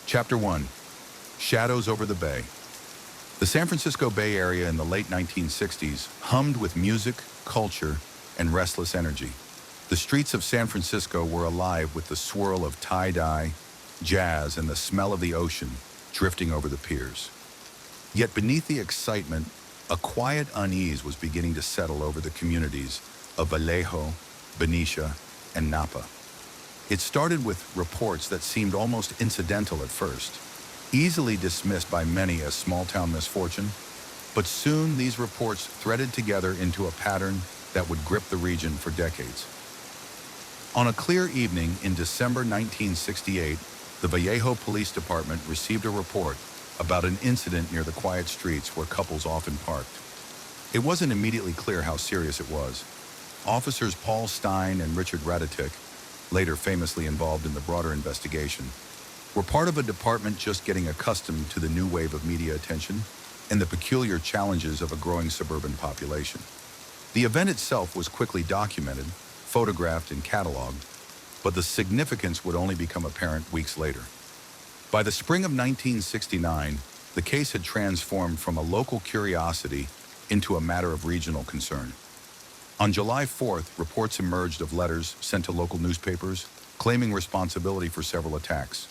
Chapter 1. Shadows over the Bay. The San Francisco Bay Area in the late 1960s hummed with music, culture, and restless energy. The streets of San Francisco were alive with the swirl of tie-dye, jazz, and the smell of the ocean drifting over the piers. Yet beneath the excitement, a quiet unease was beginning to settle over the communities of Vallejo, Benicia, and Napa. It started with reports that seemed almost incidental at first, easily dismissed by many as small-town misfortune, but soon these reports threaded together into a pattern that would grip the region for decades. On a clear evening in December 1968, the Vallejo Police Department received a report about an incident near the quiet streets where couples often parked. It wasn't immediately clear how serious it was. Officers Paul Stein and Richard Radatic, later famously involved in the broader investigation, were part of a department just getting accustomed to the new wave of media attention and the peculiar challenges of a growing suburban population. The event itself was quickly documented, photographed, and cataloged, but the significance would only become apparent weeks later. By the spring of 1969, the case had transformed from a local curiosity into a matter of regional concern. On July 4th, reports emerged of letters sent to local newspapers claiming responsibility for several attacks.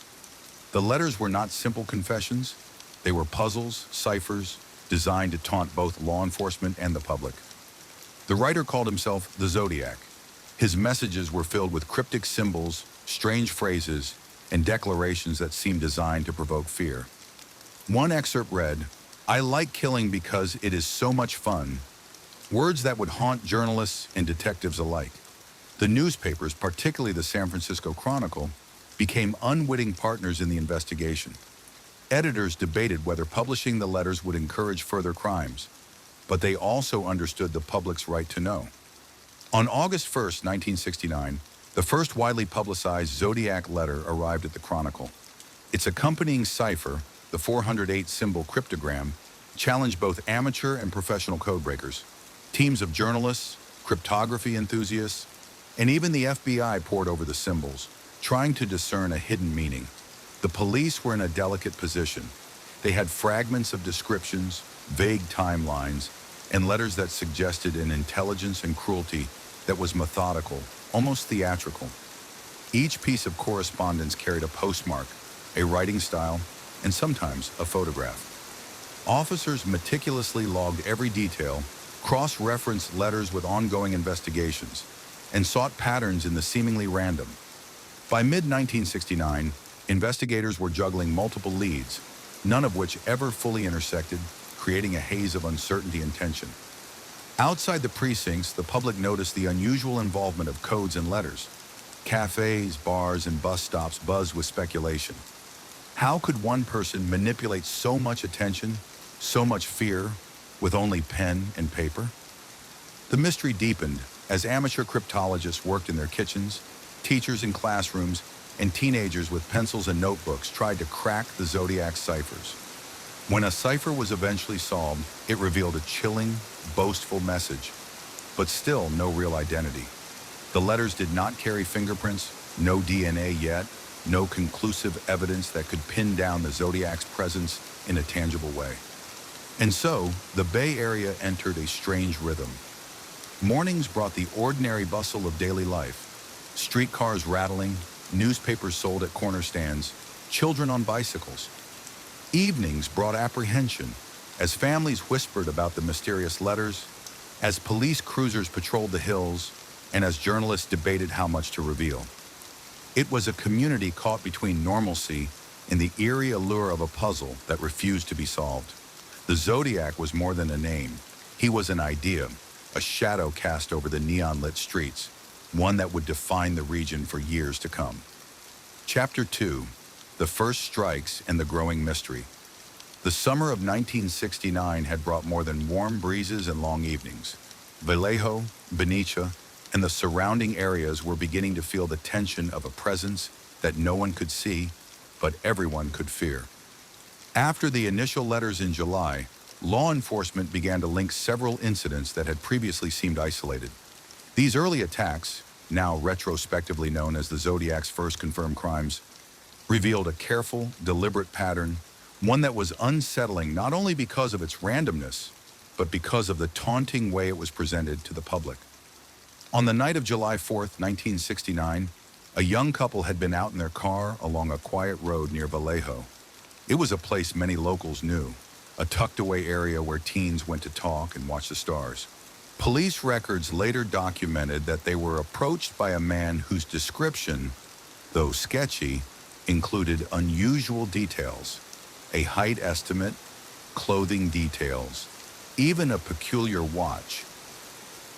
The letters were not simple confessions. They were puzzles, ciphers, designed to taunt both law enforcement and the public. The writer called himself the Zodiac. His messages were filled with cryptic symbols, strange phrases, and declarations that seemed designed to provoke fear. One excerpt read, "I like killing because it is so much fun," words that would haunt journalists and detectives alike. The newspapers, particularly the San Francisco Chronicle, became unwitting partners in the investigation. Editors debated whether publishing the letters would encourage further crimes, but they also understood the public's right to know. On August 1st, 1969, the first widely publicized Zodiac letter arrived at the Chronicle. Its accompanying cipher, the 408-symbol cryptogram, challenged both amateur and professional codebreakers. Teams of journalists, cryptography enthusiasts, and even the FBI pored over the symbols, trying to discern a hidden meaning. The police were in a delicate position. They had fragments of descriptions, vague timelines, and letters that suggested an intelligence and cruelty that was methodical, almost theatrical. Each piece of correspondence carried a postmark, a writing style, and sometimes a photograph. Officers meticulously logged every detail, cross-referenced letters with ongoing investigations, and sought patterns in the seemingly random. By mid-1969, investigators were juggling multiple leads, none of which ever fully intersected, creating a haze of uncertainty and tension. Outside the precincts, the public noticed the unusual involvement of codes and letters. Cafes, bars, and bus stops buzzed with speculation. How could one person manipulate so much attention, so much fear, with only pen and paper? The mystery deepened as amateur cryptologists worked in their kitchens, teachers in classrooms, and teenagers with pencils and notebooks tried to crack the Zodiac ciphers. When a cipher was eventually solved, it revealed a chilling, boastful message, but still no real identity. The letters did not carry fingerprints, no DNA yet, no conclusive evidence that could pin down the Zodiac's presence in a tangible way. And so, the Bay Area entered a strange rhythm. Mornings brought the ordinary bustle of daily life. Streetcars rattling, newspapers sold at corner stands, children on bicycles. Evenings brought apprehension as families whispered about the mysterious letters, as police cruisers patrolled the hills, and as journalists debated how much to reveal. It was a community caught between normalcy and the eerie allure of a puzzle that refused to be solved. The Zodiac was more than a name. He was an idea, a shadow cast over the neon-lit streets, one that would define the region for years to come. Chapter 2. The First Strikes and the Growing Mystery. The summer of 1969 had brought more than warm breezes and long evenings. Vallejo, Benicia, and the surrounding areas were beginning to feel the tension of a presence that no one could see, but everyone could fear. After the initial letters in July, law enforcement began to link several incidents that had previously seemed isolated. These early attacks, now retrospectively known as the Zodiac's first confirmed crimes, revealed a careful, deliberate pattern, one that was unsettling not only because of its randomness, but because of the taunting way it was presented to the public. On the night of July 4th, 1969, a young couple had been out in their car along a quiet road near Vallejo. It was a place many locals knew, a tucked-away area where teens went to talk and watch the stars. Police records later documented that they were approached by a man whose description, though sketchy, included unusual details, a height estimate, clothing details, even a peculiar watch.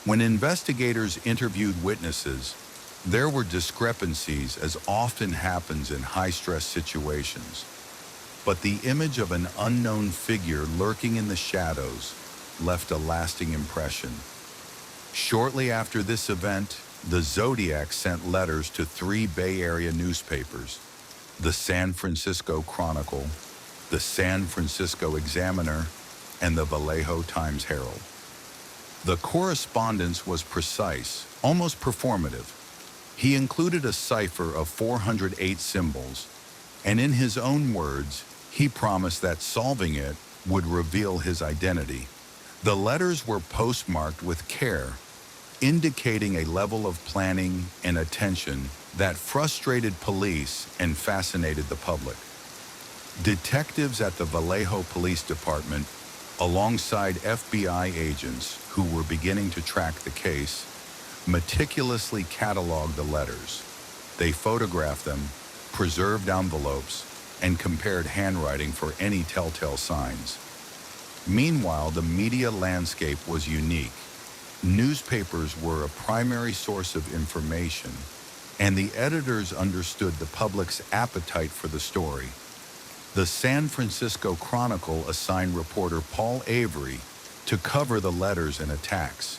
When investigators interviewed witnesses, there were discrepancies, as often happens in high-stress situations. But the image of an unknown figure lurking in the shadows left a lasting impression. Shortly after this event, the Zodiac sent letters to 3 Bay Area newspapers: the San Francisco Chronicle, the San Francisco Examiner, and the Vallejo Times-Herald. The correspondence was precise, almost performative. He included a cipher of 408 symbols, and in his own words, he promised that solving it would reveal his identity. The letters were postmarked with care, indicating a level of planning and attention that frustrated police and fascinated the public. Detectives at the Vallejo Police Department, alongside FBI agents who were beginning to track the case, meticulously cataloged the letters. They photographed them, preserved envelopes, and compared handwriting for any telltale signs. Meanwhile, the media landscape was unique. Newspapers were a primary source of information, and the editors understood the public's appetite for the story. The San Francisco Chronicle assigned reporter Paul Avery to cover the letters and attacks.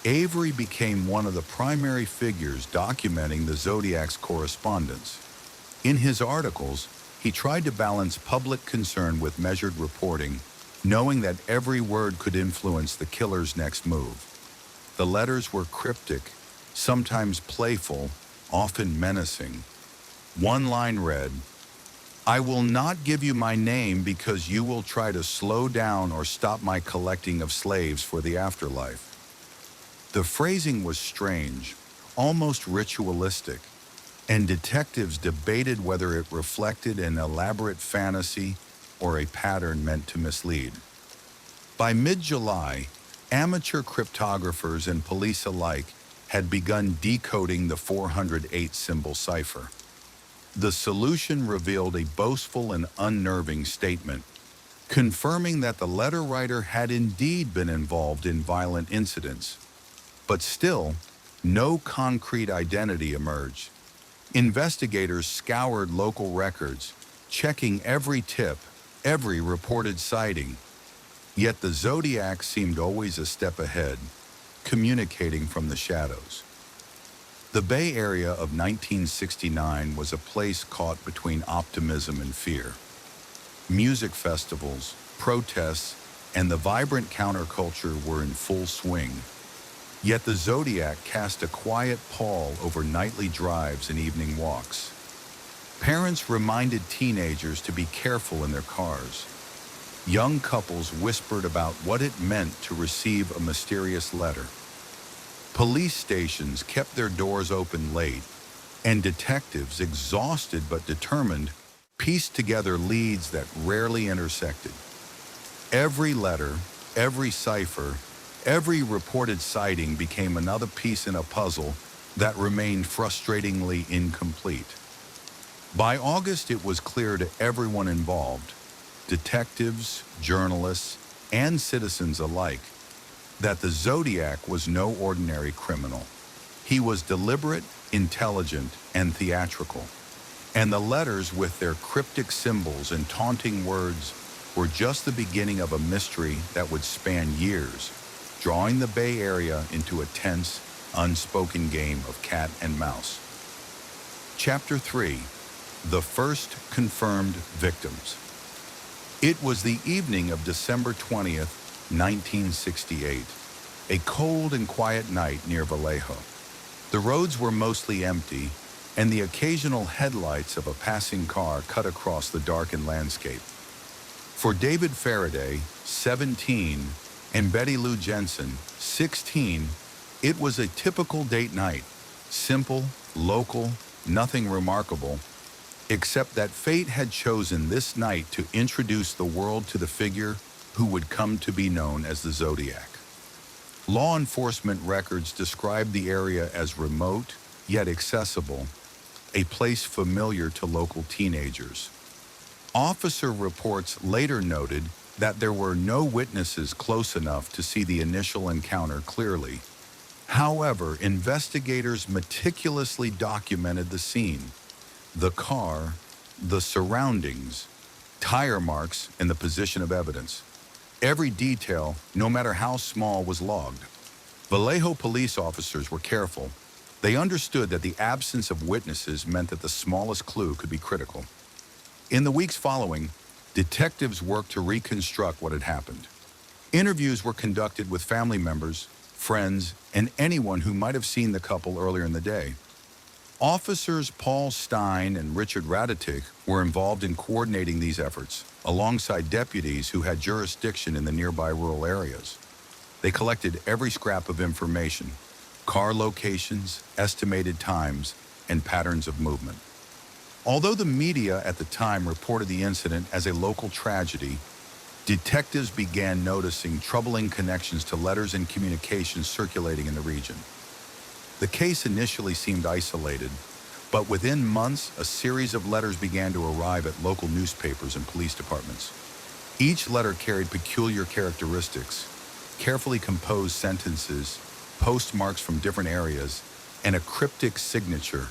Avery became one of the primary figures documenting the Zodiac's correspondence. In his articles, he tried to balance public concern with measured reporting, knowing that every word could influence the killer's next move. The letters were cryptic, sometimes playful, often menacing. One line read, "I will not give you my name because you will try to slow down or stop my collecting of slaves for the afterlife." The phrasing was strange, almost ritualistic, and detectives debated whether it reflected an elaborate fantasy or a pattern meant to mislead. By mid-July, amateur cryptographers and police alike had begun decoding the 408-symbol cipher. The solution revealed a boastful and unnerving statement, confirming that the letter writer had indeed been involved in violent incidents. But still, no concrete identity emerged. Investigators scoured local records, checking every tip, every reported sighting. Yet the Zodiac seemed always a step ahead, communicating from the shadows. The Bay Area of 1969 was a place caught between optimism and fear. Music festivals, protests, and the vibrant counterculture were in full swing. Yet the Zodiac cast a quiet pall over nightly drives and evening walks. Parents reminded teenagers to be careful in their cars. Young couples whispered about what it meant to receive a mysterious letter. Police stations kept their doors open late, and detectives, exhausted but determined, pieced together leads that rarely intersected. Every letter, every cipher, every reported sighting became another piece in a puzzle that remained frustratingly incomplete. By August, it was clear to everyone involved, detectives, journalists, and citizens alike, that the Zodiac was no ordinary criminal. He was deliberate, intelligent, and theatrical. And the letters, with their cryptic symbols and taunting words, were just the beginning of a mystery that would span years, drawing the Bay Area into a tense, unspoken game of cat and mouse. Chapter 3. The First Confirmed Victims. It was the evening of December 20th, 1968, a cold and quiet night near Vallejo. The roads were mostly empty, and the occasional headlights of a passing car cut across the darkened landscape. For David Faraday, 17, and Betty Lou Jensen, 16, it was a typical date night. Simple, local, nothing remarkable, except that fate had chosen this night to introduce the world to the figure who would come to be known as the Zodiac. Law enforcement records described the area as remote, yet accessible, a place familiar to local teenagers. Officer reports later noted that there were no witnesses close enough to see the initial encounter clearly. However, investigators meticulously documented the scene, the car, the surroundings, tire marks, and the position of evidence. Every detail, no matter how small, was logged. Vallejo police officers were careful. They understood that the absence of witnesses meant that the smallest clue could be critical. In the weeks following, detectives worked to reconstruct what had happened. Interviews were conducted with family members, friends, and anyone who might have seen the couple earlier in the day. Officers Paul Stein and Richard Radatic were involved in coordinating these efforts, alongside deputies who had jurisdiction in the nearby rural areas. They collected every scrap of information: car locations, estimated times, and patterns of movement. Although the media at the time reported the incident as a local tragedy, detectives began noticing troubling connections to letters and communications circulating in the region. The case initially seemed isolated, but within months, a series of letters began to arrive at local newspapers and police departments. Each letter carried peculiar characteristics: carefully composed sentences, postmarks from different areas, and a cryptic signature,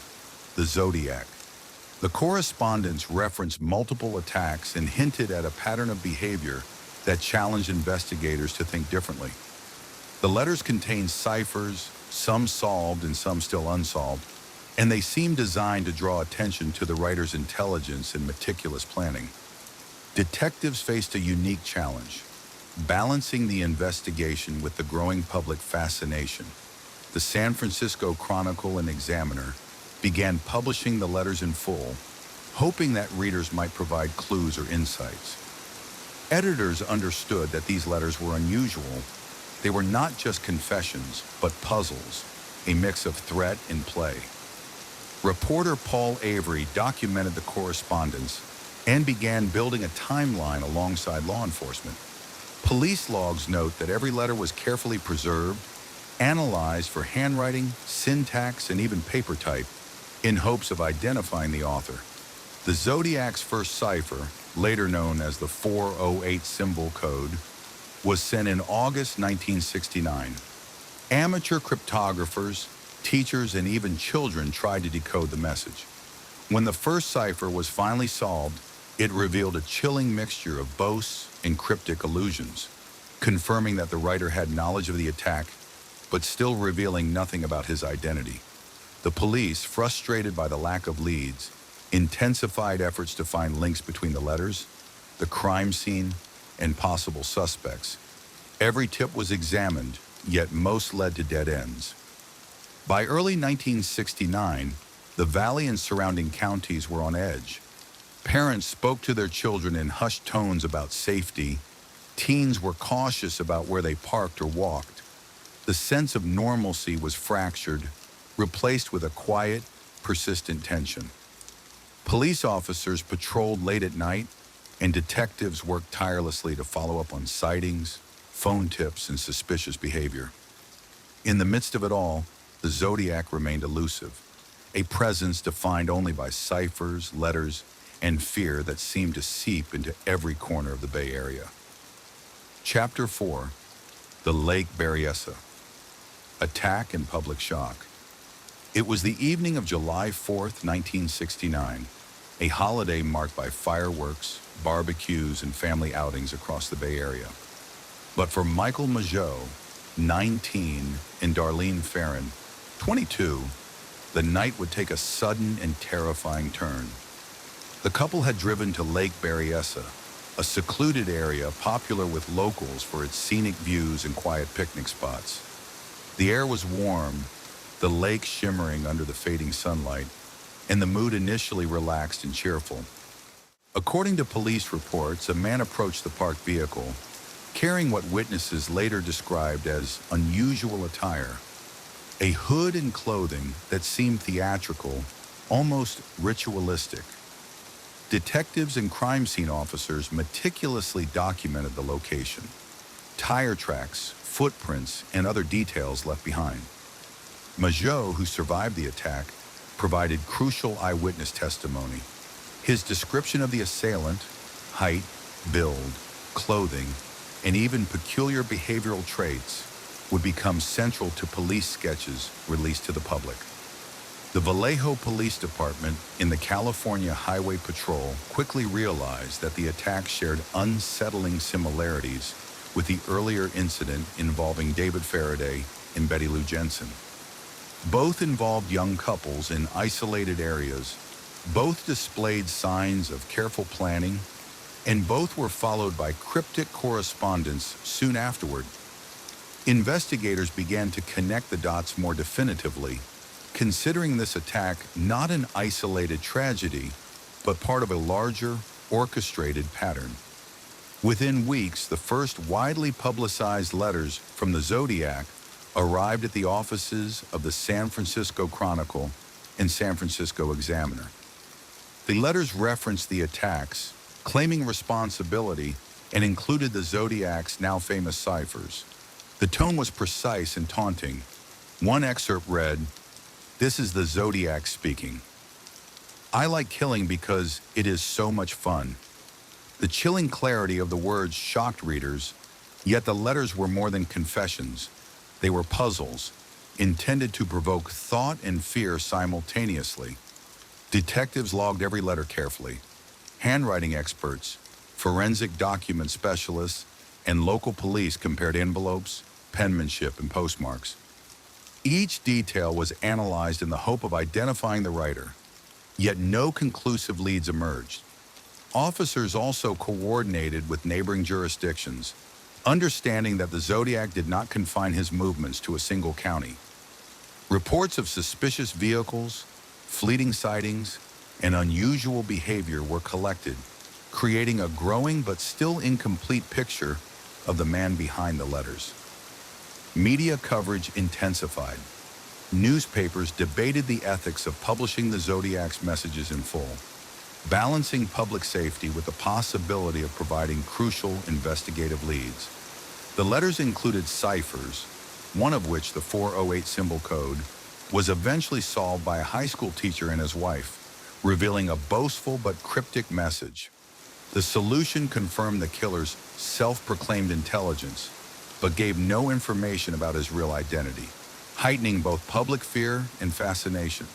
the Zodiac. The correspondence referenced multiple attacks and hinted at a pattern of behavior that challenged investigators to think differently. The letters contained ciphers, some solved and some still unsolved, and they seemed designed to draw attention to the writer's intelligence and meticulous planning. Detectives faced a unique challenge: balancing the investigation with the growing public fascination. The San Francisco Chronicle and Examiner began publishing the letters in full, hoping that readers might provide clues or insights. Editors understood that these letters were unusual. They were not just confessions, but puzzles, a mix of threat and play. Reporter Paul Avery documented the correspondence and began building a timeline alongside law enforcement. Police logs note that every letter was carefully preserved, analyzed for handwriting, syntax, and even paper type, in hopes of identifying the author. The Zodiac's first cipher, later known as the 408 symbol code, was sent in August 1969. Amateur cryptographers, teachers, and even children tried to decode the message. When the first cipher was finally solved, it revealed a chilling mixture of boasts and cryptic allusions, confirming that the writer had knowledge of the attack, but still revealing nothing about his identity. The police, frustrated by the lack of leads, intensified efforts to find links between the letters, the crime scene, and possible suspects. Every tip was examined, yet most led to dead ends. By early 1969, the valley and surrounding counties were on edge. Parents spoke to their children in hushed tones about safety. Teens were cautious about where they parked or walked. The sense of normalcy was fractured, replaced with a quiet, persistent tension. Police officers patrolled late at night, and detectives worked tirelessly to follow up on sightings, phone tips, and suspicious behavior. In the midst of it all, the Zodiac remained elusive, a presence defined only by ciphers, letters, and fear that seemed to seep into every corner of the Bay Area. Chapter 4: The Lake Berryessa. Attack and Public Shock. It was the evening of July 4th, 1969, a holiday marked by fireworks, barbecues, and family outings across the Bay Area. But for Michael Mageau, 19, and Darlene Farron, 22, the night would take a sudden and terrifying turn. The couple had driven to Lake Berryessa, a secluded area popular with locals for its scenic views and quiet picnic spots. The air was warm, the lake shimmering under the fading sunlight, and the mood initially relaxed and cheerful. According to police reports, a man approached the parked vehicle, carrying what witnesses later described as unusual attire, a hood and clothing that seemed theatrical, almost ritualistic. Detectives and crime scene officers meticulously documented the location, tire tracks, footprints, and other details left behind. Majot, who survived the attack, provided crucial eyewitness testimony. His description of the assailant, height, build, clothing, and even peculiar behavioral traits would become central to police sketches released to the public. The Vallejo Police Department in the California Highway Patrol quickly realized that the attack shared unsettling similarities with the earlier incident involving David Faraday and Betty Lou Jensen. Both involved young couples in isolated areas, both displayed signs of careful planning, and both were followed by cryptic correspondence soon afterward. Investigators began to connect the dots more definitively, considering this attack not an isolated tragedy, but part of a larger, orchestrated pattern. Within weeks, the first widely publicized letters from the Zodiac arrived at the offices of the San Francisco Chronicle and San Francisco Examiner. The letters referenced the attacks, claiming responsibility, and included the Zodiac's now famous ciphers. The tone was precise and taunting. One excerpt read, "This is the Zodiac speaking. I like killing because it is so much fun." The chilling clarity of the words shocked readers, yet the letters were more than confessions. They were puzzles, intended to provoke thought and fear simultaneously. Detectives logged every letter carefully. Handwriting experts, forensic document specialists, and local police compared envelopes, penmanship, and postmarks. Each detail was analyzed in the hope of identifying the writer, yet no conclusive leads emerged. Officers also coordinated with neighboring jurisdictions, understanding that the Zodiac did not confine his movements to a single county. Reports of suspicious vehicles, fleeting sightings, and unusual behavior were collected, creating a growing but still incomplete picture of the man behind the letters. Media coverage intensified. Newspapers debated the ethics of publishing the Zodiac's messages in full, balancing public safety with the possibility of providing crucial investigative leads. The letters included ciphers, one of which, the 408 symbol code, was eventually solved by a high school teacher and his wife, revealing a boastful but cryptic message. The solution confirmed the killer's self-proclaimed intelligence, but gave no information about his real identity, heightening both public fear and fascination.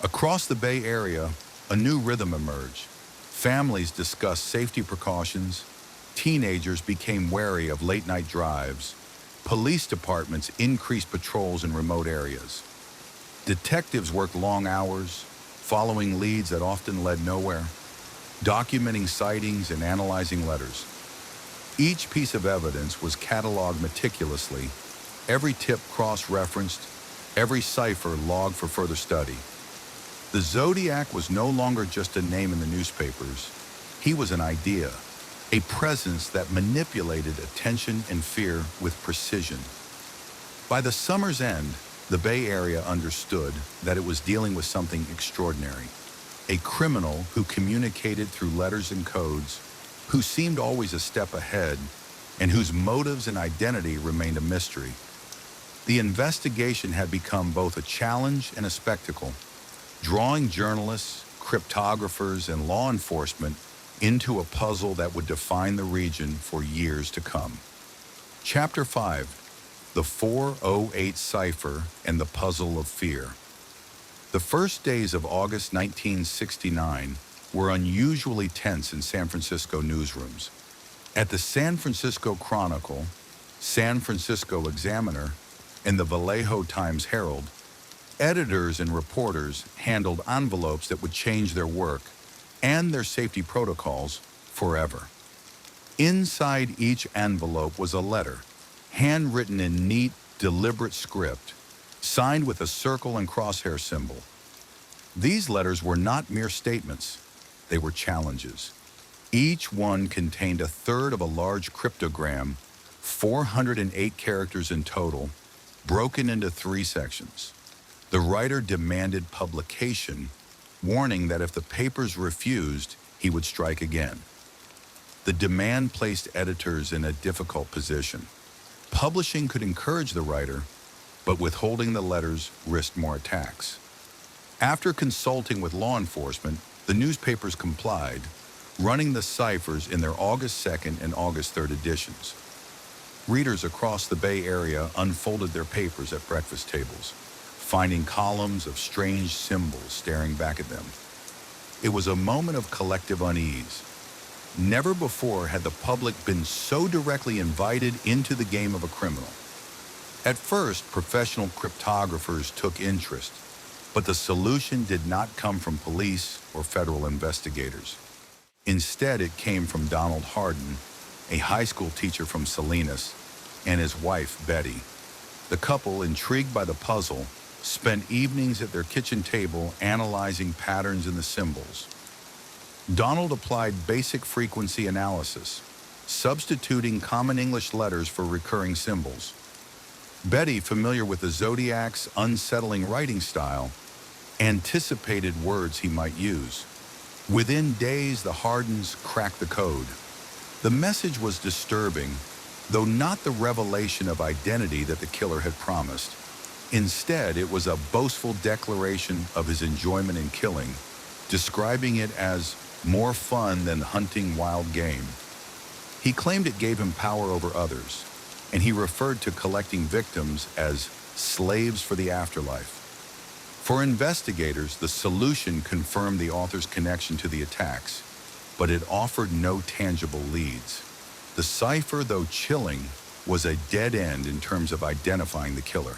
Across the Bay Area, a new rhythm emerged. Families discussed safety precautions, teenagers became wary of late-night drives, police departments increased patrols in remote areas. Detectives worked long hours, following leads that often led nowhere, documenting sightings and analyzing letters. Each piece of evidence was cataloged meticulously, every tip cross-referenced, every cipher logged for further study. The Zodiac was no longer just a name in the newspapers. He was an idea, a presence that manipulated attention and fear with precision. By the summer's end, the Bay Area understood that it was dealing with something extraordinary, a criminal who communicated through letters and codes, who seemed always a step ahead, and whose motives and identity remained a mystery. The investigation had become both a challenge and a spectacle, drawing journalists, cryptographers, and law enforcement into a puzzle that would define the region for years to come. Chapter 5: The 408 Cipher and the Puzzle of Fear. The first days of August 1969 were unusually tense in San Francisco newsrooms. At the San Francisco Chronicle, San Francisco Examiner, and the Vallejo Times-Herald, editors and reporters handled envelopes that would change their work and their safety protocols forever. Inside each envelope was a letter, handwritten in neat, deliberate script, signed with a circle and crosshair symbol. These letters were not mere statements, they were challenges. Each one contained a third of a large cryptogram, 408 characters in total, broken into three sections. The writer demanded publication, warning that if the papers refused, he would strike again. The demand placed editors in a difficult position. Publishing could encourage the writer, but withholding the letters risked more attacks. After consulting with law enforcement, the newspapers complied, running the ciphers in their August 2nd and August 3rd editions. Readers across the Bay Area unfolded their papers at breakfast tables, finding columns of strange symbols staring back at them. It was a moment of collective unease. Never before had the public been so directly invited into the game of a criminal. At first, professional cryptographers took interest, but the solution did not come from police or federal investigators. Instead, it came from Donald Hardin, a high school teacher from Salinas, and his wife, Betty. The couple, intrigued by the puzzle, spent evenings at their kitchen table analyzing patterns in the symbols. Donald applied basic frequency analysis, substituting common English letters for recurring symbols. Betty, familiar with the Zodiac's unsettling writing style, anticipated words he might use. Within days, the Hardins cracked the code. The message was disturbing, though not the revelation of identity that the killer had promised. Instead, it was a boastful declaration of his enjoyment in killing, describing it as more fun than hunting wild game. He claimed it gave him power over others, and he referred to collecting victims as slaves for the afterlife. For investigators, the solution confirmed the author's connection to the attacks, but it offered no tangible leads. The cipher, though chilling, was a dead end in terms of identifying the killer.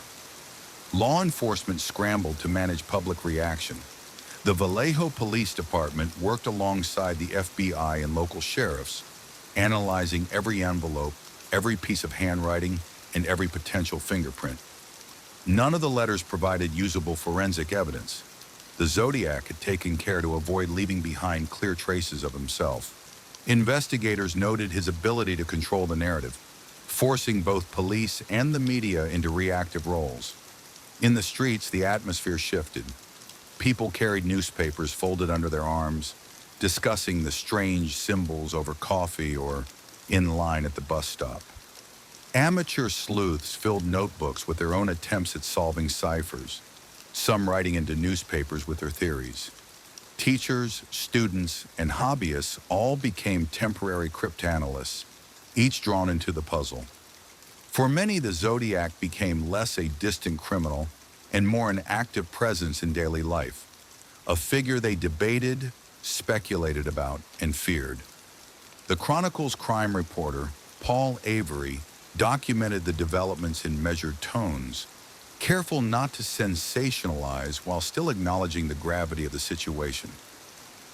Law enforcement scrambled to manage public reaction. The Vallejo Police Department worked alongside the FBI and local sheriffs, analyzing every envelope, every piece of handwriting, and every potential fingerprint. None of the letters provided usable forensic evidence. The Zodiac had taken care to avoid leaving behind clear traces of himself. Investigators noted his ability to control the narrative, forcing both police and the media into reactive roles. In the streets, the atmosphere shifted. People carried newspapers folded under their arms, discussing the strange symbols over coffee or in line at the bus stop. Amateur sleuths filled notebooks with their own attempts at solving ciphers, some writing into newspapers with their theories. Teachers, students, and hobbyists all became temporary cryptanalysts, each drawn into the puzzle. For many, the Zodiac became less a distant criminal and more an active presence in daily life, a figure they debated, speculated about, and feared. The Chronicle's crime reporter, Paul Avery, documented the developments in measured tones, careful not to sensationalize while still acknowledging the gravity of the situation.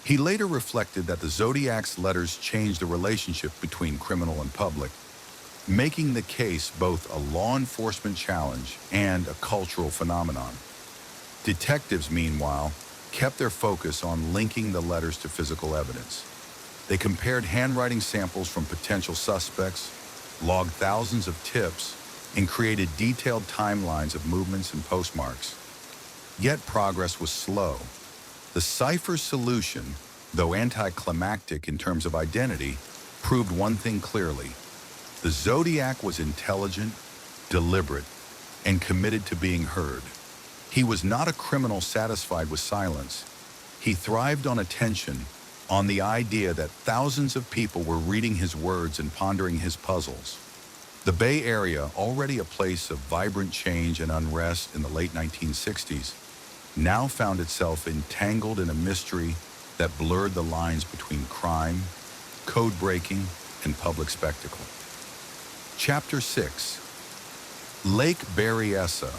He later reflected that the Zodiac's letters changed the relationship between criminal and public, making the case both a law enforcement challenge and a cultural phenomenon. Detectives, meanwhile, kept their focus on linking the letters to physical evidence. They compared handwriting samples from potential suspects, logged thousands of tips, and created detailed timelines of movements and postmarks. Yet progress was slow. The cipher solution, though anticlimactic in terms of identity, proved one thing clearly. The Zodiac was intelligent, deliberate, and committed to being heard. He was not a criminal satisfied with silence. He thrived on attention, on the idea that thousands of people were reading his words and pondering his puzzles. The Bay Area, already a place of vibrant change and unrest in the late 1960s, now found itself entangled in a mystery that blurred the lines between crime, code-breaking, and public spectacle. Chapter 6. Lake Berryessa,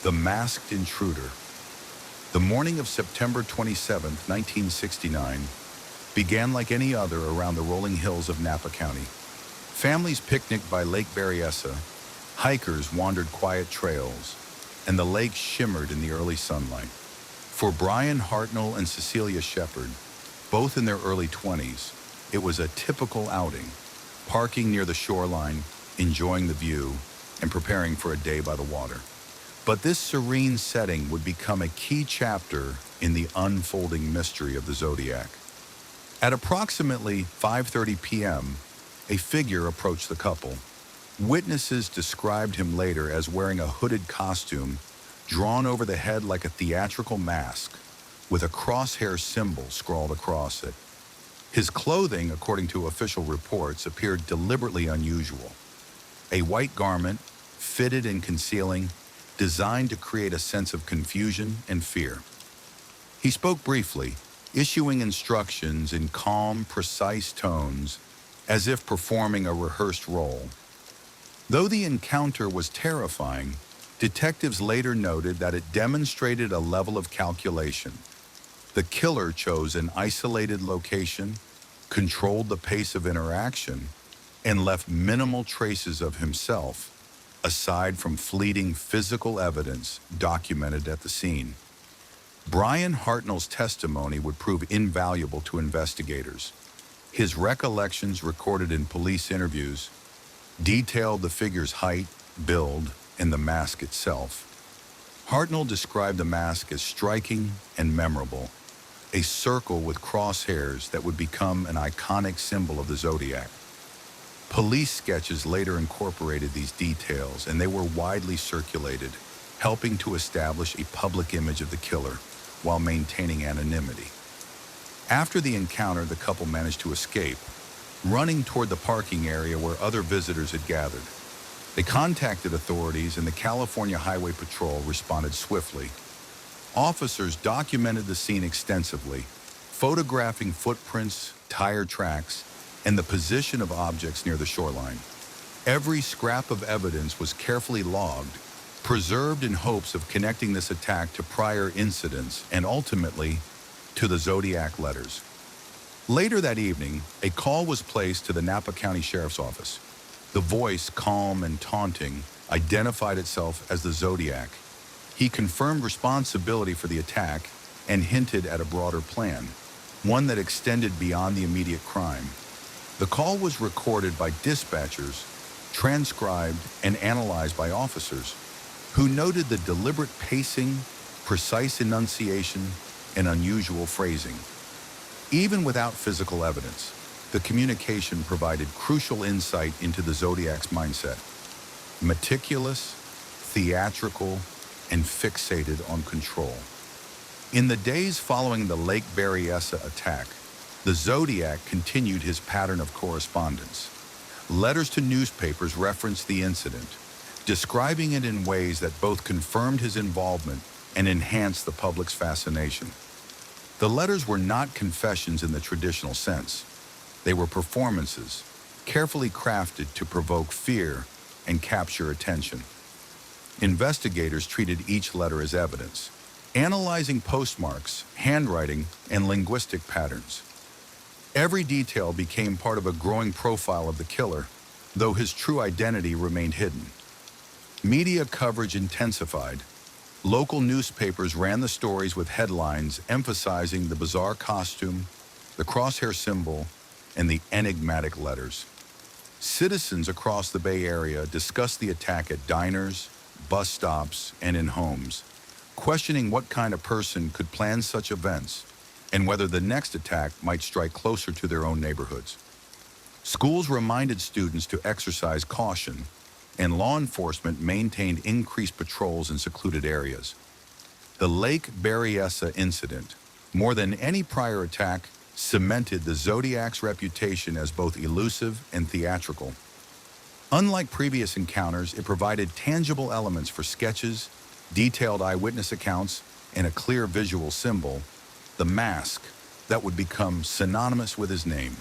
the Masked Intruder. The morning of September 27, 1969, began like any other around the rolling hills of Napa County. Families picnicked by Lake Berryessa, hikers wandered quiet trails, and the lake shimmered in the early sunlight. For Brian Hartnell and Cecilia Shepard, both in their early 20s, it was a typical outing, parking near the shoreline, enjoying the view, and preparing for a day by the water. But this serene setting would become a key chapter in the unfolding mystery of the Zodiac. At approximately 5:30 p.m., a figure approached the couple. Witnesses described him later as wearing a hooded costume drawn over the head like a theatrical mask, with a crosshair symbol scrawled across it. His clothing, according to official reports, appeared deliberately unusual. A white garment, fitted and concealing, designed to create a sense of confusion and fear. He spoke briefly, issuing instructions in calm, precise tones, as if performing a rehearsed role. Though the encounter was terrifying, detectives later noted that it demonstrated a level of calculation. The killer chose an isolated location, controlled the pace of interaction, and left minimal traces of himself, aside from fleeting physical evidence documented at the scene. Brian Hartnell's testimony would prove invaluable to investigators. His recollections recorded in police interviews detailed the figure's height, build, and the mask itself. Hartnell described the mask as striking and memorable, a circle with crosshairs that would become an iconic symbol of the Zodiac. Police sketches later incorporated these details, and they were widely circulated, helping to establish a public image of the killer while maintaining anonymity. After the encounter, the couple managed to escape, running toward the parking area where other visitors had gathered. They contacted authorities, and the California Highway Patrol responded swiftly. Officers documented the scene extensively, photographing footprints, tire tracks, and the position of objects near the shoreline. Every scrap of evidence was carefully logged, preserved in hopes of connecting this attack to prior incidents and ultimately to the Zodiac letters. Later that evening, a call was placed to the Napa County Sheriff's Office. The voice, calm and taunting, identified itself as the Zodiac. He confirmed responsibility for the attack and hinted at a broader plan, one that extended beyond the immediate crime. The call was recorded by dispatchers, transcribed, and analyzed by officers, who noted the deliberate pacing, precise enunciation, and unusual phrasing. Even without physical evidence, the communication provided crucial insight into the Zodiac's mindset. Meticulous, theatrical, and fixated on control. In the days following the Lake Berryessa attack, the Zodiac continued his pattern of correspondence. Letters to newspapers referenced the incident, describing it in ways that both confirmed his involvement and enhanced the public's fascination. The letters were not confessions in the traditional sense. They were performances, carefully crafted to provoke fear and capture attention. Investigators treated each letter as evidence, analyzing postmarks, handwriting, and linguistic patterns. Every detail became part of a growing profile of the killer, though his true identity remained hidden. Media coverage intensified. Local newspapers ran the stories with headlines emphasizing the bizarre costume, the crosshair symbol, and the enigmatic letters. Citizens across the Bay Area discussed the attack at diners, bus stops, and in homes, questioning what kind of person could plan such events and whether the next attack might strike closer to their own neighborhoods. Schools reminded students to exercise caution, and law enforcement maintained increased patrols in secluded areas. The Lake Berryessa incident, more than any prior attack, cemented the Zodiac's reputation as both elusive and theatrical. Unlike previous encounters, it provided tangible elements for sketches, detailed eyewitness accounts, and a clear visual symbol, the mask, that would become synonymous with his name.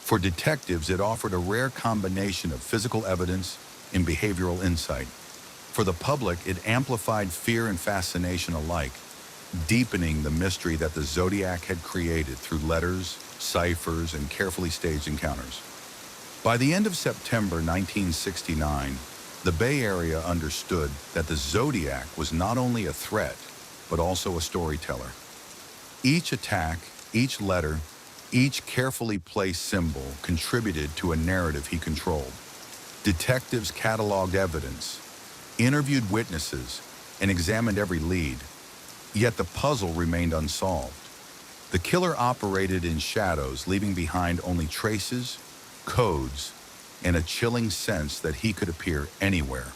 For detectives, it offered a rare combination of physical evidence and behavioral insight. For the public, it amplified fear and fascination alike, deepening the mystery that the Zodiac had created through letters, ciphers, and carefully staged encounters. By the end of September 1969, the Bay Area understood that the Zodiac was not only a threat, but also a storyteller. Each attack, each letter, each carefully placed symbol contributed to a narrative he controlled. Detectives cataloged evidence, interviewed witnesses, and examined every lead, yet the puzzle remained unsolved. The killer operated in shadows, leaving behind only traces, codes, and a chilling sense that he could appear anywhere,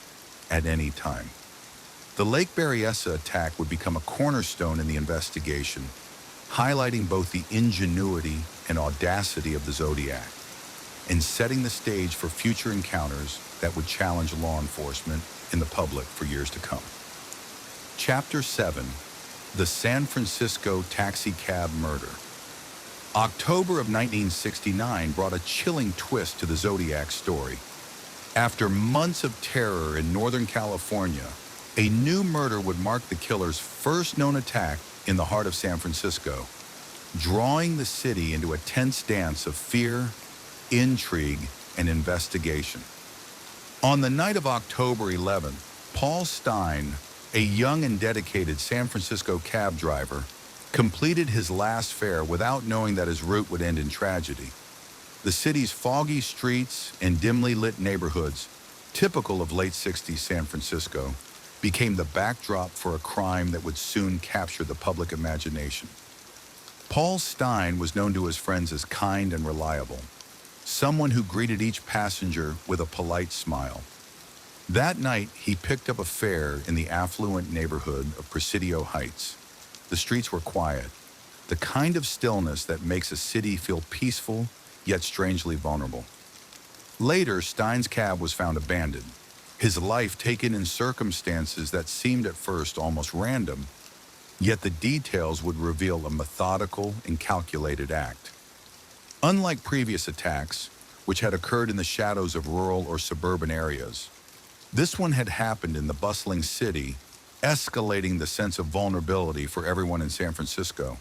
at any time. The Lake Berryessa attack would become a cornerstone in the investigation, highlighting both the ingenuity and audacity of the Zodiac, and setting the stage for future encounters that would challenge law enforcement and the public for years to come. Chapter 7: The San Francisco Taxi Cab Murder. October of 1969 brought a chilling twist to the Zodiac story. After months of terror in Northern California, a new murder would mark the killer's first known attack in the heart of San Francisco, drawing the city into a tense dance of fear, intrigue, and investigation. On the night of October 11, Paul Stein, a young and dedicated San Francisco cab driver, completed his last fare without knowing that his route would end in tragedy. The city's foggy streets and dimly lit neighborhoods, typical of late 60s San Francisco, became the backdrop for a crime that would soon capture the public imagination. Paul Stein was known to his friends as kind and reliable, someone who greeted each passenger with a polite smile. That night, he picked up a fare in the affluent neighborhood of Presidio Heights. The streets were quiet, the kind of stillness that makes a city feel peaceful yet strangely vulnerable. Later, Stein's cab was found abandoned, his life taken in circumstances that seemed at first almost random, yet the details would reveal a methodical and calculated act. Unlike previous attacks, which had occurred in the shadows of rural or suburban areas, this one had happened in the bustling city, escalating the sense of vulnerability for everyone in San Francisco.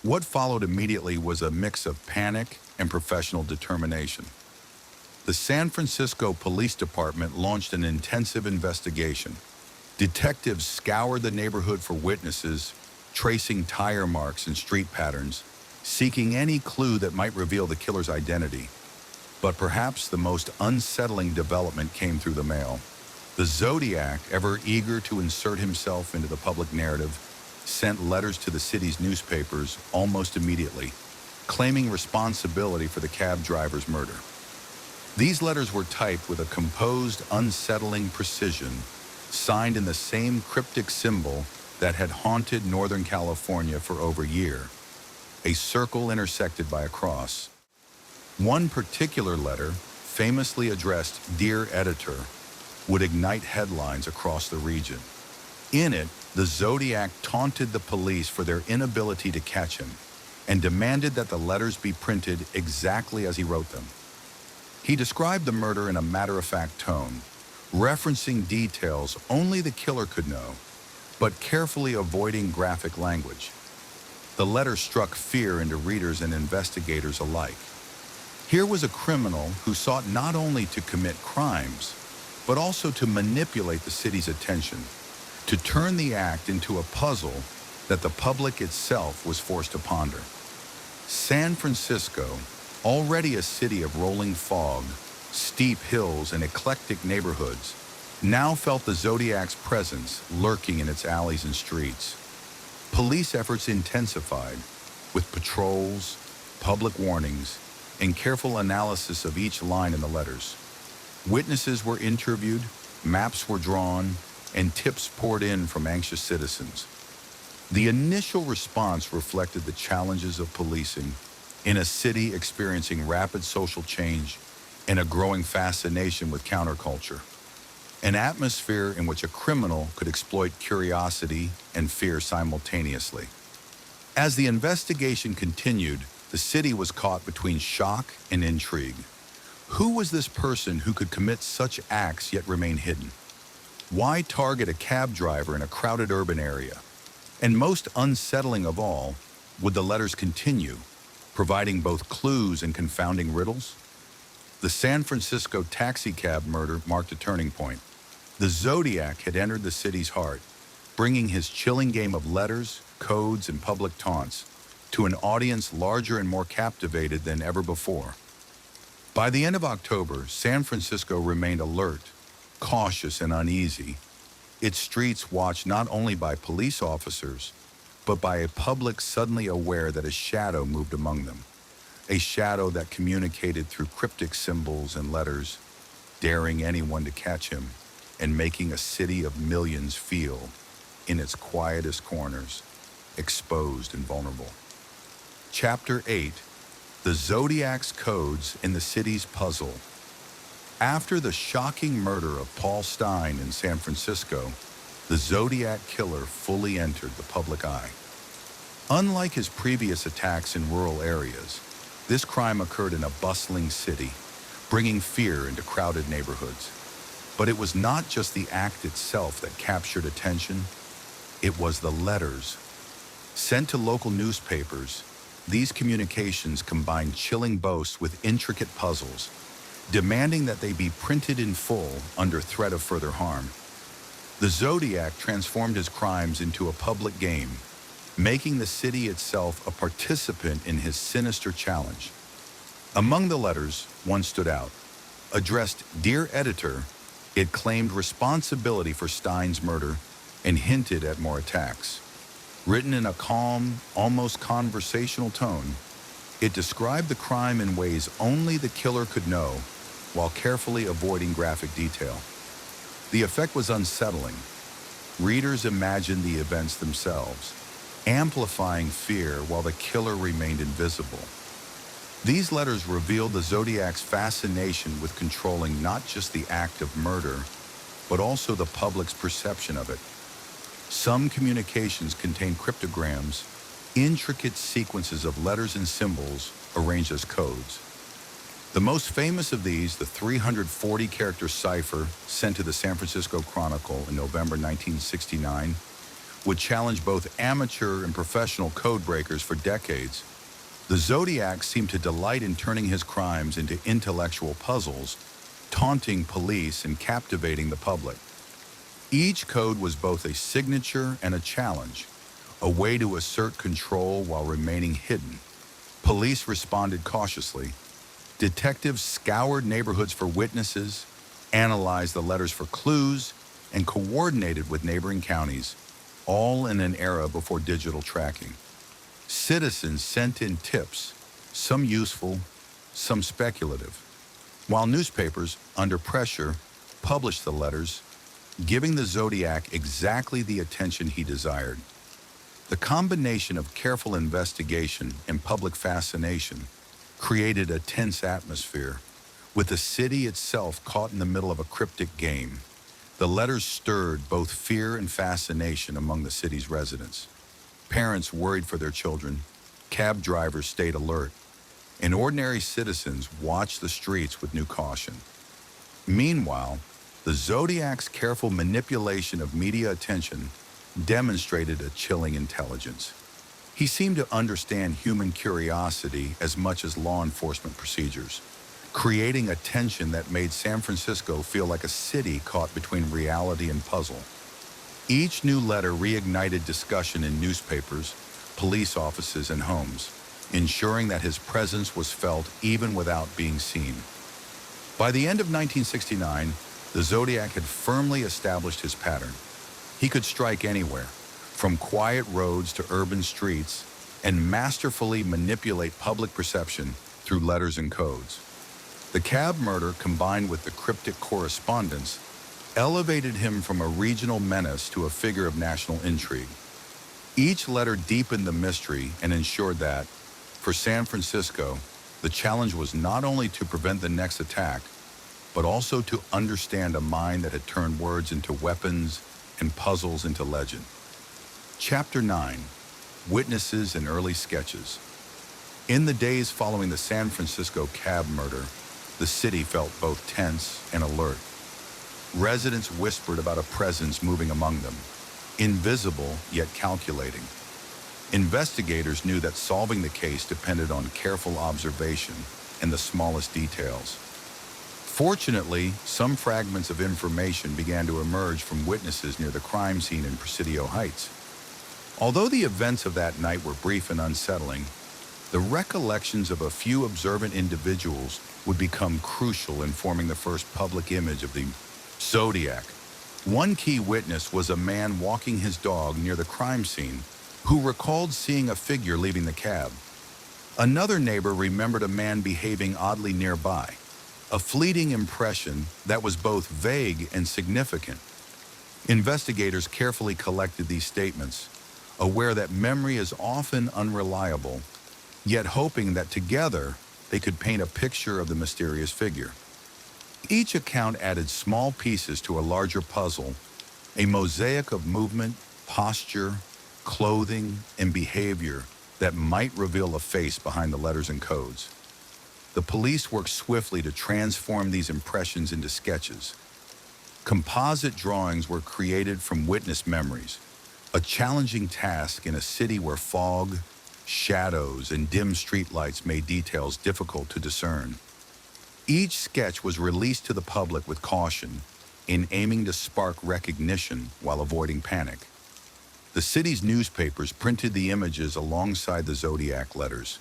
What followed immediately was a mix of panic and professional determination. The San Francisco Police Department launched an intensive investigation. Detectives scoured the neighborhood for witnesses, tracing tire marks and street patterns, seeking any clue that might reveal the killer's identity. But perhaps the most unsettling development came through the mail. The Zodiac, ever eager to insert himself into the public narrative, sent letters to the city's newspapers almost immediately, claiming responsibility for the cab driver's murder. These letters were typed with a composed, unsettling precision, signed in the same cryptic symbol that had haunted Northern California for over a year, a circle intersected by a cross. One particular letter, famously addressed "Dear Editor," would ignite headlines across the region. In it, the Zodiac taunted the police for their inability to catch him and demanded that the letters be printed exactly as he wrote them. He described the murder in a matter-of-fact tone, referencing details only the killer could know, but carefully avoiding graphic language. The letter struck fear into readers and investigators alike. Here was a criminal who sought not only to commit crimes, but also to manipulate the city's attention, to turn the act into a puzzle that the public itself was forced to ponder. San Francisco, already a city of rolling fog, steep hills, and eclectic neighborhoods, now felt the Zodiac's presence lurking in its alleys and streets. Police efforts intensified, with patrols, public warnings, and careful analysis of each line in the letters. Witnesses were interviewed, maps were drawn, and tips poured in from anxious citizens. The initial response reflected the challenges of policing in a city experiencing rapid social change and a growing fascination with counterculture, an atmosphere in which a criminal could exploit curiosity and fear simultaneously. As the investigation continued, the city was caught between shock and intrigue. Who was this person who could commit such acts yet remain hidden? Why target a cab driver in a crowded urban area? And most unsettling of all, would the letters continue, providing both clues and confounding riddles? The San Francisco taxicab murder marked a turning point. The Zodiac had entered the city's heart, bringing his chilling game of letters, codes, and public taunts to an audience larger and more captivated than ever before. By the end of October, San Francisco remained alert, cautious, and uneasy, its streets watched not only by police officers, but by a public suddenly aware that a shadow moved among them, a shadow that communicated through cryptic symbols and letters, daring anyone to catch him and making a city of millions feel, in its quietest corners, exposed and vulnerable. Chapter 8: The Zodiac's Codes in the City's Puzzle. After the shocking murder of Paul Stein in San Francisco, the Zodiac Killer fully entered the public eye. Unlike his previous attacks in rural areas, this crime occurred in a bustling city, bringing fear into crowded neighborhoods. But it was not just the act itself that captured attention, it was the letters. Sent to local newspapers, these communications combined chilling boasts with intricate puzzles, demanding that they be printed in full under threat of further harm. The Zodiac transformed his crimes into a public game, making the city itself a participant in his sinister challenge. Among the letters, one stood out. Addressed "Dear Editor," it claimed responsibility for Stein's murder and hinted at more attacks. Written in a calm, almost conversational tone, it described the crime in ways only the killer could know, while carefully avoiding graphic detail. The effect was unsettling. Readers imagined the events themselves, amplifying fear while the killer remained invisible. These letters revealed the Zodiac's fascination with controlling not just the act of murder, but also the public's perception of it. Some communications contained cryptograms, intricate sequences of letters and symbols arranged as codes. The most famous of these, the 340-character cipher sent to the San Francisco Chronicle in November 1969, would challenge both amateur and professional code breakers for decades. The Zodiac seemed to delight in turning his crimes into intellectual puzzles, taunting police and captivating the public. Each code was both a signature and a challenge, a way to assert control while remaining hidden. Police responded cautiously. Detectives scoured neighborhoods for witnesses, analyzed the letters for clues, and coordinated with neighboring counties, all in an era before digital tracking. Citizens sent in tips, some useful, some speculative, while newspapers, under pressure, published the letters, giving the Zodiac exactly the attention he desired. The combination of careful investigation and public fascination created a tense atmosphere, with the city itself caught in the middle of a cryptic game. The letters stirred both fear and fascination among the city's residents. Parents worried for their children, cab drivers stayed alert, and ordinary citizens watched the streets with new caution. Meanwhile, the Zodiac's careful manipulation of media attention demonstrated a chilling intelligence. He seemed to understand human curiosity as much as law enforcement procedures, creating a tension that made San Francisco feel like a city caught between reality and puzzle. Each new letter reignited discussion in newspapers, police offices, and homes, ensuring that his presence was felt even without being seen. By the end of 1969, the Zodiac had firmly established his pattern. He could strike anywhere, from quiet roads to urban streets, and masterfully manipulate public perception through letters and codes. The cab murder, combined with the cryptic correspondence, elevated him from a regional menace to a figure of national intrigue. Each letter deepened the mystery and ensured that, for San Francisco, the challenge was not only to prevent the next attack, but also to understand a mind that had turned words into weapons and puzzles into legend. Chapter 9: Witnesses and Early Sketches. In the days following the San Francisco cab murder, the city felt both tense and alert. Residents whispered about a presence moving among them, invisible yet calculating. Investigators knew that solving the case depended on careful observation and the smallest details. Fortunately, some fragments of information began to emerge from witnesses near the crime scene in Presidio Heights. Although the events of that night were brief and unsettling, the recollections of a few observant individuals would become crucial in forming the first public image of the Zodiac. One key witness was a man walking his dog near the crime scene who recalled seeing a figure leaving the cab. Another neighbor remembered a man behaving oddly nearby, a fleeting impression that was both vague and significant. Investigators carefully collected these statements, aware that memory is often unreliable, yet hoping that together they could paint a picture of the mysterious figure. Each account added small pieces to a larger puzzle, a mosaic of movement, posture, clothing, and behavior that might reveal a face behind the letters and codes. The police worked swiftly to transform these impressions into sketches. Composite drawings were created from witness memories, a challenging task in a city where fog, shadows, and dim streetlights made details difficult to discern. Each sketch was released to the public with caution, in aiming to spark recognition while avoiding panic. The city's newspapers printed the images alongside the Zodiac letters,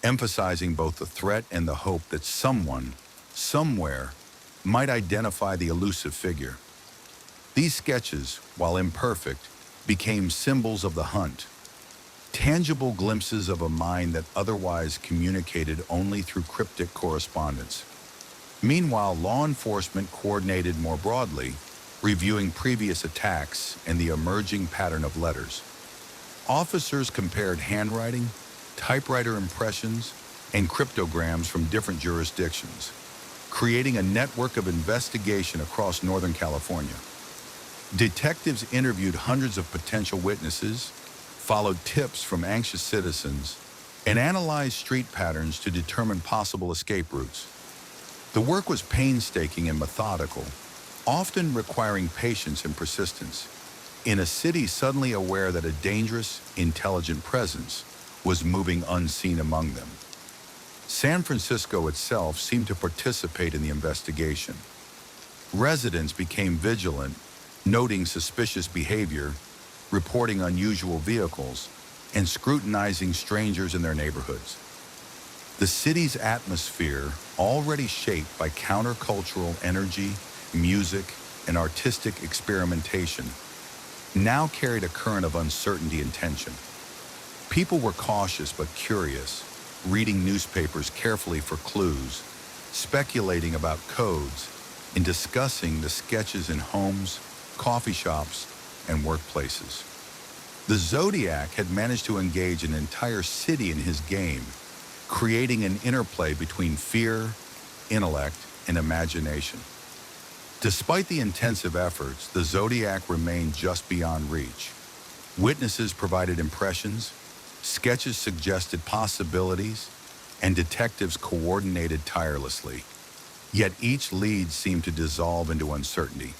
emphasizing both the threat and the hope that someone, somewhere, might identify the elusive figure. These sketches, while imperfect, became symbols of the hunt, tangible glimpses of a mind that otherwise communicated only through cryptic correspondence. Meanwhile, law enforcement coordinated more broadly, reviewing previous attacks and the emerging pattern of letters. Officers compared handwriting, typewriter impressions, and cryptograms from different jurisdictions, creating a network of investigation across Northern California. Detectives interviewed hundreds of potential witnesses, followed tips from anxious citizens, and analyzed street patterns to determine possible escape routes. The work was painstaking and methodical, often requiring patience and persistence, in a city suddenly aware that a dangerous, intelligent presence was moving unseen among them. San Francisco itself seemed to participate in the investigation. Residents became vigilant, noting suspicious behavior, reporting unusual vehicles, and scrutinizing strangers in their neighborhoods. The city's atmosphere, already shaped by countercultural energy, music, and artistic experimentation, now carried a current of uncertainty and tension. People were cautious but curious, reading newspapers carefully for clues, speculating about codes, and discussing the sketches in homes, coffee shops, and workplaces. The Zodiac had managed to engage an entire city in his game, creating an interplay between fear, intellect, and imagination. Despite the intensive efforts, the Zodiac remained just beyond reach. Witnesses provided impressions, sketches suggested possibilities, and detectives coordinated tirelessly. Yet each lead seemed to dissolve into uncertainty.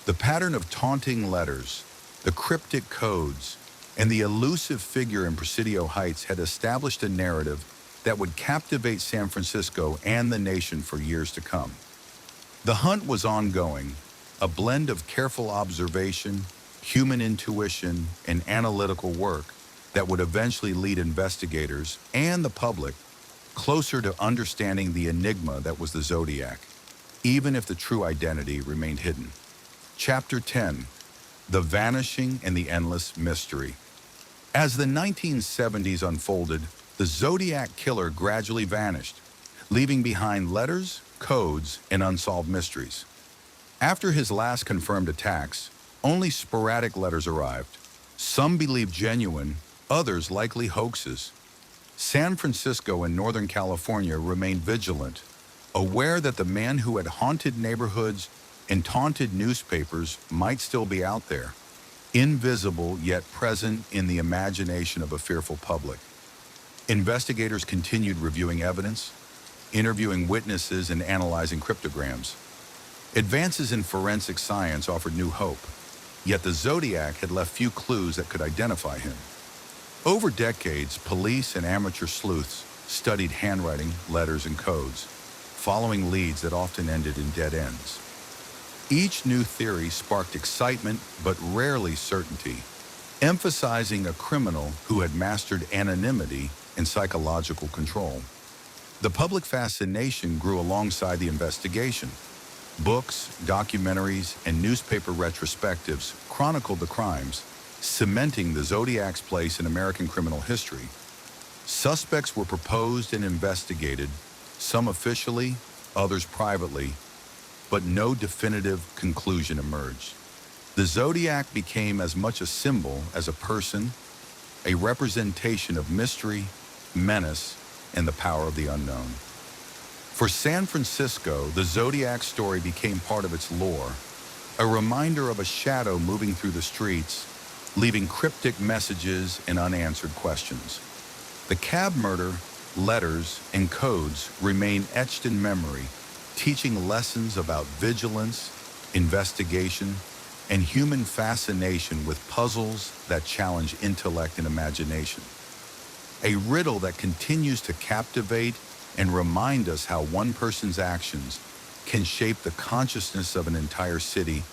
The pattern of taunting letters, the cryptic codes, and the elusive figure in Presidio Heights had established a narrative that would captivate San Francisco and the nation for years to come. The hunt was ongoing, a blend of careful observation, human intuition, and analytical work that would eventually lead investigators and the public closer to understanding the enigma that was the Zodiac, even if the true identity remained hidden. Chapter 10: The Vanishing and the Endless Mystery. As the 1970s unfolded, the Zodiac Killer gradually vanished, leaving behind letters, codes, and unsolved mysteries. After his last confirmed attacks, only sporadic letters arrived. Some believed genuine, others likely hoaxes. San Francisco and Northern California remained vigilant, aware that the man who had haunted neighborhoods and taunted newspapers might still be out there, invisible yet present in the imagination of a fearful public. Investigators continued reviewing evidence, interviewing witnesses, and analyzing cryptograms. Advances in forensic science offered new hope, yet the Zodiac had left few clues that could identify him. Over decades, police and amateur sleuths studied handwriting, letters, and codes, following leads that often ended in dead ends. Each new theory sparked excitement but rarely certainty, emphasizing a criminal who had mastered anonymity and psychological control. The public fascination grew alongside the investigation. Books, documentaries, and newspaper retrospectives chronicled the crimes, cementing the Zodiac's place in American criminal history. Suspects were proposed and investigated, some officially, others privately, but no definitive conclusion emerged. The Zodiac became as much a symbol as a person, a representation of mystery, menace, and the power of the unknown. For San Francisco, the Zodiac story became part of its lore, a reminder of a shadow moving through the streets, leaving cryptic messages and unanswered questions. The cab murder, letters, and codes remain etched in memory, teaching lessons about vigilance, investigation, and human fascination with puzzles that challenge intellect and imagination. A riddle that continues to captivate and remind us how one person's actions can shape the consciousness of an entire city